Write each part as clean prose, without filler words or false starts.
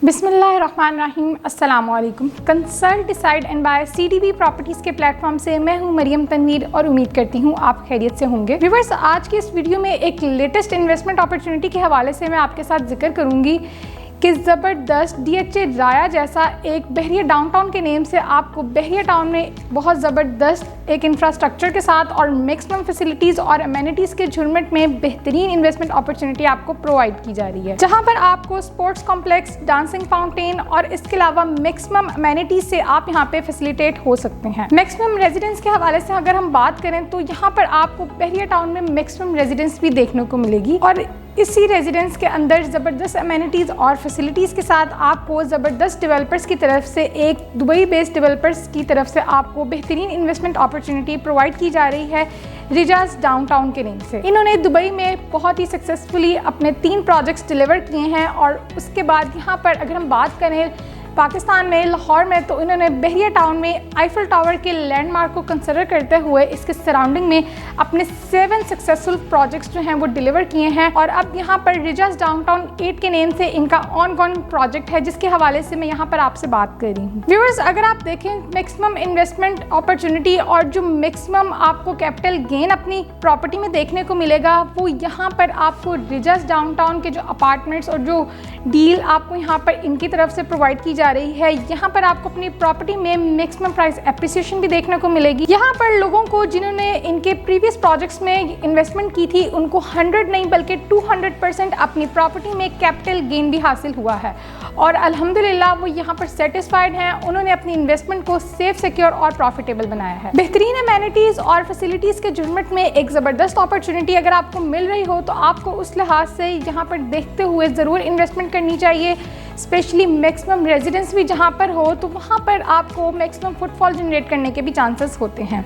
बिस्मिल्लाहिर्रहमानिर्रहीम, अस्सलामुअलैकुम। Consult decide and buy CDB properties के प्लेटफॉर्म से मैं हूं मरियम तनवीर और उम्मीद करती हूं आप खैरियत से होंगे। व्यूअर्स, आज की इस वीडियो में एक लेटेस्ट इन्वेस्टमेंट अपॉर्चुनिटी के हवाले से मैं आपके साथ जिक्र करूंगी कि ज़बरदस्त DHA राया जैसा एक बहरिया डाउनटाउन के नेम से आपको बहरिया टाउन में बहुत ज़बरदस्त एक इंफ्रास्ट्रक्चर के साथ और मैक्सिमम फैसिलिटीज़ और अमेनिटीज़ के झुरमट में बेहतरीन इन्वेस्टमेंट अपॉर्चुनिटी आपको प्रोवाइड की जा रही है, जहां पर आपको स्पोर्ट्स कॉम्प्लेक्स, डांसिंग फाउंटेन और इसके अलावा मैक्सिमम अमेनिटीज़ से आप यहां पे फैसिलिटेट हो सकते हैं। मैक्सिमम रेजिडेंस के हवाले से अगर हम बात करें तो यहाँ पर आपको बहरिया टाउन में मैक्सिमम रेजिडेंस भी देखने को मिलेगी और इसी रेजिडेंस के अंदर ज़बरदस्त अमेनिटीज़ और फैसिलिटीज़ के साथ आपको ज़बरदस्त डेवलपर्स की तरफ से, एक दुबई बेस्ड डेवलपर्स की तरफ से आपको बेहतरीन इन्वेस्टमेंट अपॉर्चुनिटी प्रोवाइड की जा रही है रिजाज डाउनटाउन के नेम से। इन्होंने दुबई में बहुत ही सक्सेसफुली अपने 3 प्रोजेक्ट्स डिलीवर किए हैं और उसके बाद यहाँ पर अगर हम बात करें पाकिस्तान में लाहौर में, तो इन्होंने बहरिया टाउन में आईफल टावर के लैंडमार्क को कंसिडर करते हुए इसके सराउंडिंग में अपने 7 सक्सेसफुल प्रोजेक्ट्स जो हैं वो डिलीवर किए हैं और अब यहाँ पर रिजाज डाउनटाउन 8 के नेम से इनका ऑनगोइंग प्रोजेक्ट है, जिसके हवाले से मैं यहाँ पर आपसे बात कर रही हूँ। व्यूअर्स, अगर आप देखें मैक्सिमम इन्वेस्टमेंट अपॉर्चुनिटी और जो मैक्सिमम आपको कैपिटल गेन अपनी प्रॉपर्टी में देखने को मिलेगा वो यहाँ पर आपको रिजाज डाउनटाउन के जो अपार्टमेंट्स और जो डील आपको यहाँ पर इनकी तरफ से प्रोवाइड की जा रही है, यहाँ पर आपको अपनी प्रॉपर्टी में मैक्सिमम प्राइस एप्रिसिएशन भी देखने को मिलेगी। यहाँ पर लोगों को जिन्होंने इनके प्रीवियस प्रोजेक्ट्स में इन्वेस्टमेंट की थी उनको 100 नहीं बल्कि 200% अपनी प्रॉपर्टी में कैपिटल गेन भी हासिल हुआ है और अल्हम्दुलिल्लाह वो यहाँ पर सेटिस्फाइड हैं। उन्होंने अपनी इन्वेस्टमेंट को सेफ, सिक्योर और प्रॉफिटेबल बनाया है। बेहतरीन अमेनिटीज़ और फैसिलिटीज़ के जुर्मट में एक ज़बरदस्त अपॉर्चुनिटी अगर आपको मिल रही हो तो आपको उस लिहाज से यहाँ पर देखते हुए ज़रूर इन्वेस्टमेंट करनी चाहिए। स्पेशली मैक्सिमम रेजिडेंस भी जहाँ पर हो तो वहाँ पर आपको मैक्सिमम फुटफॉल जनरेट करने के भी चांसेस होते हैं।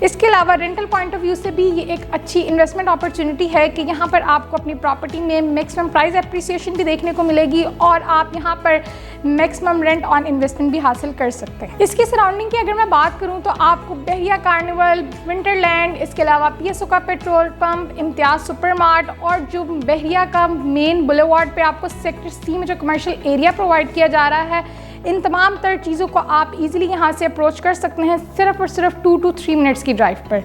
इसके अलावा रेंटल पॉइंट ऑफ व्यू से भी ये एक अच्छी इन्वेस्टमेंट अपॉर्चुनिटी है कि यहाँ पर आपको अपनी प्रॉपर्टी में मैक्सिमम प्राइस एप्रिसिएशन भी देखने को मिलेगी और आप यहाँ पर मैक्सिमम रेंट ऑन इन्वेस्टमेंट भी हासिल कर सकते हैं। इसकी सराउंडिंग की अगर मैं बात करूँ तो आपको बहरिया कार्निवल, विंटरलैंड, इसके अलावा PSO का पेट्रोल पंप, इम्तियाज़ सुपरमार्ट और जो बहरिया का मेन बुलेवार्ड पे आपको सेक्टर C में जो कमर्शियल एरिया प्रोवाइड किया जा रहा है, इन तमाम तर चीज़ों को आप इजीली यहाँ से अप्रोच कर सकते हैं सिर्फ और सिर्फ 2 to 3 मिनट्स की ड्राइव पर।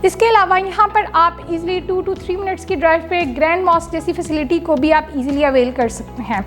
इसके अलावा यहाँ पर आप इजीली 2 to 3 मिनट्स की ड्राइव पे ग्रैंड मॉस्क जैसी फैसिलिटी को भी आप इजीली अवेल कर सकते हैं।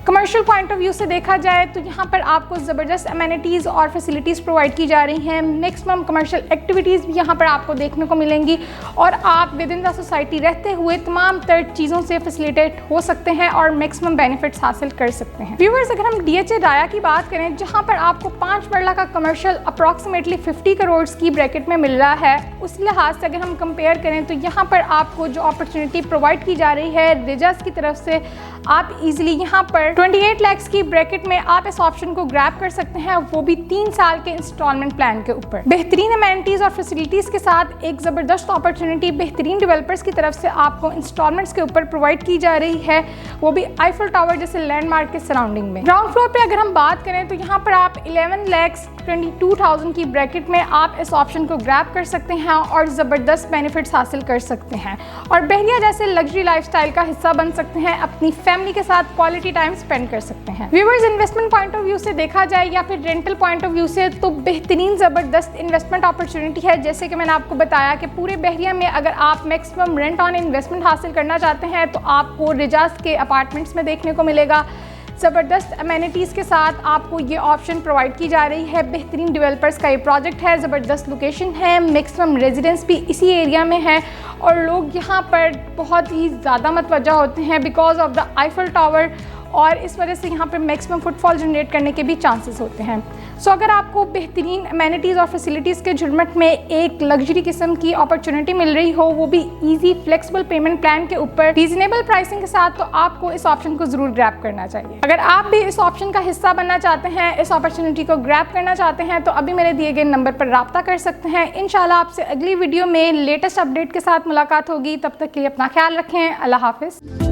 कमर्शियल पॉइंट ऑफ व्यू से देखा जाए तो यहाँ पर आपको ज़बरदस्त अमेनिटीज़ और फैसिलिटीज़ प्रोवाइड की जा रही हैं। मैक्सिमम कमर्शियल एक्टिविटीज़ भी यहाँ पर आपको देखने को मिलेंगी और आप विद इन द सोसाइटी रहते हुए तमाम तर चीज़ों से फैसिलिटेट हो सकते हैं और मैक्सिमम बेनिफिट्स हासिल कर सकते हैं। व्यूअर्स, अगर हम DHA राया की बात करें जहाँ पर आपको 5 मरला का कमर्शियल अप्रॉक्सीमेटली 50 करोड़ की ब्रैकेट में मिल रहा है, उस लिहाज से अगर हम कंपेयर करें तो यहाँ पर आपको जो अपॉर्चुनिटी प्रोवाइड की जा रही है रिजाज की तरफ से, आप इजीली यहाँ पर 28 लाख की ब्रैकेट में आप इस ऑप्शन को ग्रैब कर सकते हैं, वो भी 3 साल के इंस्टॉलमेंट प्लान के ऊपर। बेहतरीन अमेनिटीज़ और फैसिलिटीज़ के साथ एक ज़बरदस्त अपॉर्चुनिटी बेहतरीन डेवलपर्स की तरफ से आपको इंस्टॉलमेंट्स के ऊपर प्रोवाइड की जा रही है, वो भी आईफल टावर जैसे लैंडमार्क के सराउंडिंग में। ग्राउंड फ्लोर पे अगर हम बात करें तो यहाँ पर आप 11,22,000 की ब्रैकेट में आप इस ऑप्शन को ग्रैब कर सकते हैं और ज़बरदस्त बेनिफिट्स हासिल कर सकते हैं और बहरिया जैसे लग्जरी लाइफस्टाइल का हिस्सा बन सकते हैं, अपनी फैमिली के साथ क्वालिटी टाइम स्पेंड कर सकते हैं। Viewers, investment point of view से देखा जाए या फिर रेंटल पॉइंट ऑफ व्यू से तो बेहतरीन ज़बरदस्त इन्वेस्टमेंट अपॉर्चुनिटी है। जैसे कि मैंने आपको बताया कि पूरे बहरिया में अगर आप मैक्सिमम रेंट ऑन इन्वेस्टमेंट हासिल करना चाहते हैं तो आपको रिजाज के अपार्टमेंट्स में देखने को मिलेगा। ज़बरदस्त अमेनिटीज़ के साथ आपको ये ऑप्शन प्रोवाइड की जा रही है। बेहतरीन डेवलपर्स का ये प्रोजेक्ट है, ज़बरदस्त लोकेशन है, मैक्सिमम रेजिडेंस भी इसी एरिया में है और लोग यहाँ पर बहुत ही ज़्यादा मतवज्जा होते हैं because of the Eiffel tower और इस वजह से यहाँ पर मैक्सिमम फुटफॉल जनरेट करने के भी चांसेस होते हैं। सो अगर आपको बेहतरीन अमेनिटीज़ और फैसिलिटीज़ के झुरमट में एक लग्जरी किस्म की अपॉर्चुनिटी मिल रही हो, वो भी इजी फ्लेक्सिबल पेमेंट प्लान के ऊपर रीजनेबल प्राइसिंग के साथ, तो आपको इस ऑप्शन को ज़रूर ग्रैब करना चाहिए। अगर आप भी इस ऑप्शन का हिस्सा बनना चाहते हैं, इस अपॉर्चुनिटी को ग्रैब करना चाहते हैं तो अभी मेरे दिए गए नंबर पर रब्ता कर सकते हैं। इंशाल्लाह आपसे अगली वीडियो में लेटेस्ट अपडेट के साथ मुलाकात होगी। तब तक के लिए अपना ख्याल रखें। अल्लाह हाफिज़।